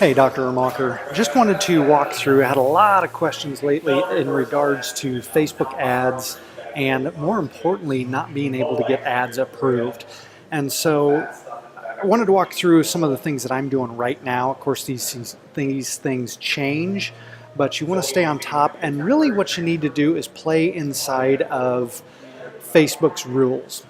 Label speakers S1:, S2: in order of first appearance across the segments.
S1: Hey, Dr. Uhrmacher. Just wanted to walk through. I had a lot of questions lately in regards to Facebook ads and, more importantly, not being able to get ads approved. And so I wanted to walk through some of the things that I'm doing right now. Of course, these things change, but you want to stay on top. And really what you need to do is play inside of Facebook's rules.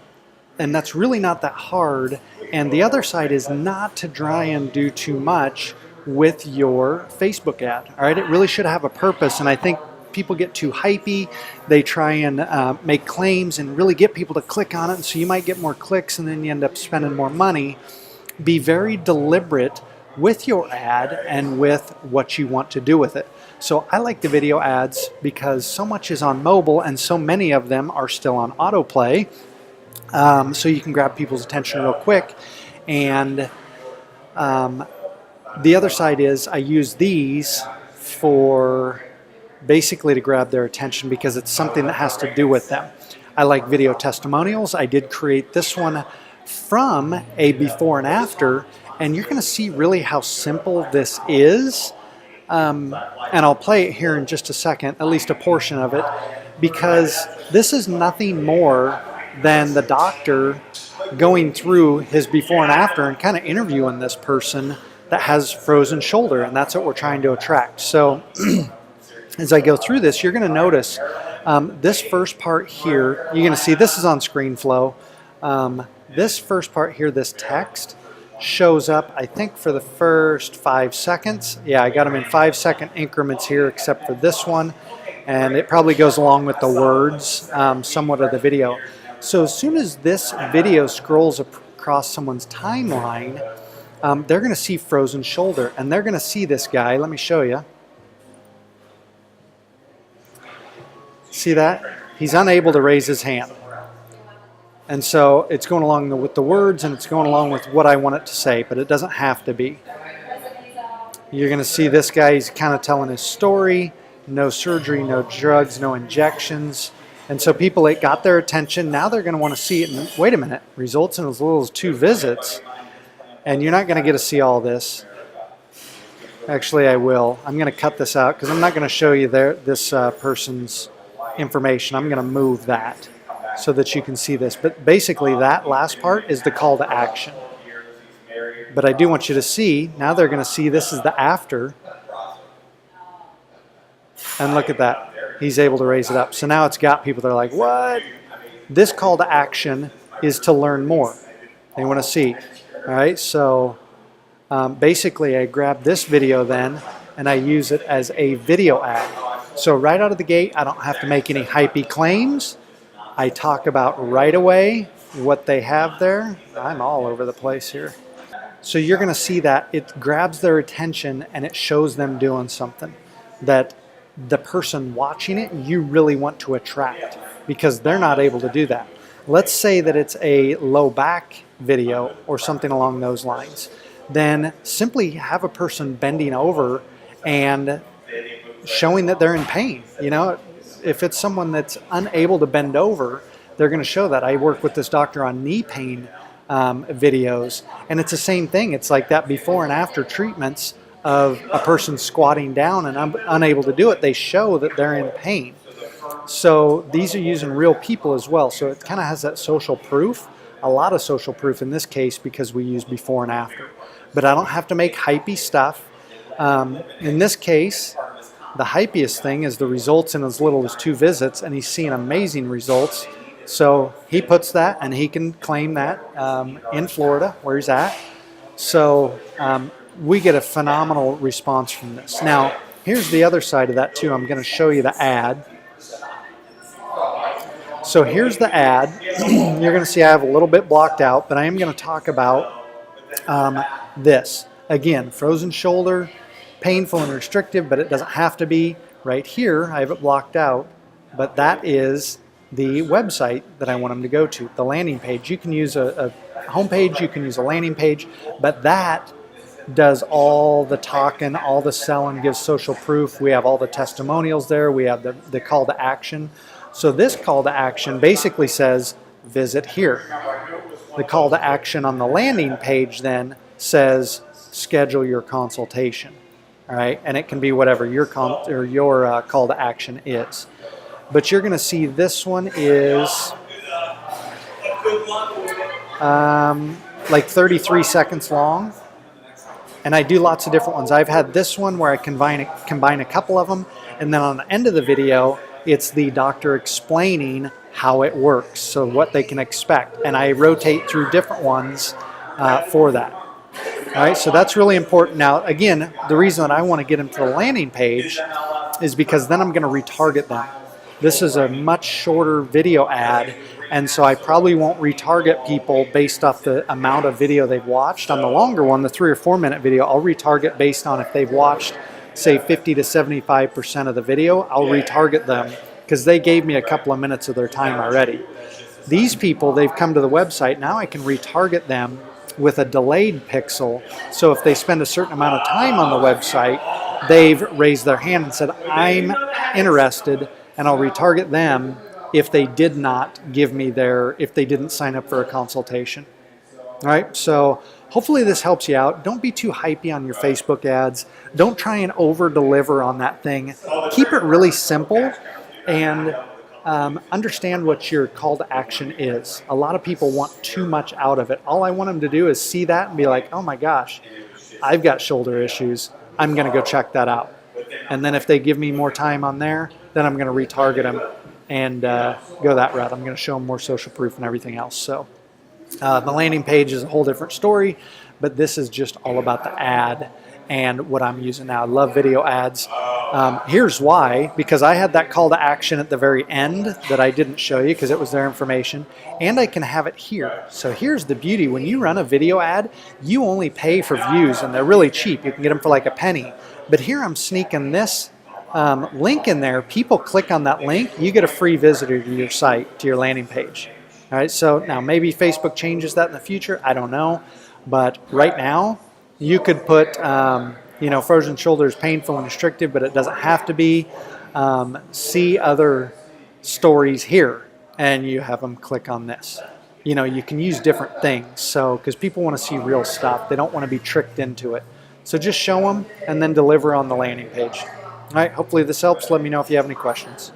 S1: And that's really not that hard. And the other side is not to try and do too much with your Facebook ad. All right, it really should have a purpose, and I think people get too hypey. They try and make claims and really get people to click on it, and so you might get more clicks and then you end up spending more money. Be very deliberate with your ad and with what you want to do with it. So I like the video ads because so much is on mobile and so many of them are still on autoplay. So you can grab people's attention real quick. And the other side is I use these for basically to grab their attention because it's something that has to do with them. I like video testimonials. I did create this one from a before and after, and you're going to see really how simple this is. And I'll play it here in just a second, at least a portion of it, because this is nothing more than the doctor going through his before and after and kind of interviewing this person that has frozen shoulder, and that's what we're trying to attract. So as I go through this, you're going to notice this first part here, you're going to see this is on ScreenFlow. This first part here, this text, shows up, I think, for the first 5 seconds. Yeah, I got them in 5-second increments here, except for this one, and it probably goes along with the words somewhat of the video. So as soon as this video scrolls across someone's timeline, they're going to see frozen shoulder, and they're going to see this guy. Let me show you. See that? He's unable to raise his hand. And so it's going along with the words, and it's going along with what I want it to say, but it doesn't have to be. You're going to see this guy, he's kind of telling his story. No surgery, no drugs, no injections. And so people, it got their attention. Now they're going to want to see it. And wait a minute, results in as little as 2 visits. And you're not going to get to see all this. Actually, I will. I'm going to cut this out because I'm not going to show you this person's information. I'm going to move that so that you can see this. But basically, that last part is the call to action. But I do want you to see, now they're going to see this is the after. And look at that. He's able to raise it up. So now it's got people that are like, what? This call to action is to learn more. They want to see. All right, so basically I grab this video then and I use it as a video ad. So right out of the gate, I don't have to make any hypey claims. I talk about right away what they have there. I'm all over the place here. So you're going to see that it grabs their attention and it shows them doing something that the person watching it you really want to attract because they're not able to do that. Let's say that it's a low back video or something along those lines. Then simply have a person bending over and showing that they're in pain. You know, if it's someone that's unable to bend over, they're going to show that. I work with this doctor on knee pain videos, and it's the same thing. It's like that before and after treatments of a person squatting down and unable to do it. They show that they're in pain. So these are using real people as well. So it kind of has that social proof, a lot of social proof in this case because we use before and after. But I don't have to make hypey stuff. In this case, the hypiest thing is the results in as little as 2 visits, and he's seeing amazing results. So he puts that, and he can claim that in Florida, where he's at. So we get a phenomenal response from this. Now, here's the other side of that too. I'm going to show you the ad. So here's the ad. You're going to see I have a little bit blocked out, but I am going to talk about this. Again, frozen shoulder, painful and restrictive, but it doesn't have to be. Right here, I have it blocked out, but that is the website that I want them to go to, the landing page. You can use a home page, you can use a landing page, but that does all the talking, all the selling, gives social proof. We have all the testimonials there. We have the call to action. So this call to action basically says, visit here. The call to action on the landing page then says, schedule your consultation. All right, and it can be whatever your call to action is. But you're going to see this one is like 33 seconds long. And I do lots of different ones. I've had this one where I combine a couple of them, and then on the end of the video, it's the doctor explaining how it works, so what they can expect. And I rotate through different ones for that. All right, so that's really important. Now, again, the reason that I want to get them to the landing page is because then I'm going to retarget them. This is a much shorter video ad, and so I probably won't retarget people based off the amount of video they've watched. On the longer one, the 3 or 4 minute video, I'll retarget based on if they've watched, say, 50 to 75% of the video. I'll retarget them because they gave me a couple of minutes of their time already. These people, they've come to the website. Now I can retarget them with a delayed pixel. So if they spend a certain amount of time on the website, they've raised their hand and said, I'm interested, and I'll retarget them if they did not give me if they didn't sign up for a consultation. All right, so hopefully this helps you out. Don't be too hypey on your Facebook ads. Don't try and over-deliver on that thing. Keep it really simple and understand what your call to action is. A lot of people want too much out of it. All I want them to do is see that and be like, oh my gosh, I've got shoulder issues. I'm going to go check that out. And then if they give me more time on there, then I'm going to retarget them and go that route. I'm going to show them more social proof and everything else. So the landing page is a whole different story, but this is just all about the ad and what I'm using now. I love video ads. Here's why, because I had that call to action at the very end that I didn't show you because it was their information, and I can have it here. So here's the beauty. When you run a video ad, you only pay for views, and they're really cheap. You can get them for like a penny. But here I'm sneaking this link in there. People click on that link, you get a free visitor to your site, to your landing page. All right, so now maybe Facebook changes that in the future. I don't know. But right now, you could put, frozen shoulder is painful and restrictive, but it doesn't have to be. See other stories here, and you have them click on this. You can use different things. So, because people want to see real stuff. They don't want to be tricked into it. So just show them and then deliver on the landing page. All right, hopefully this helps. Let me know if you have any questions.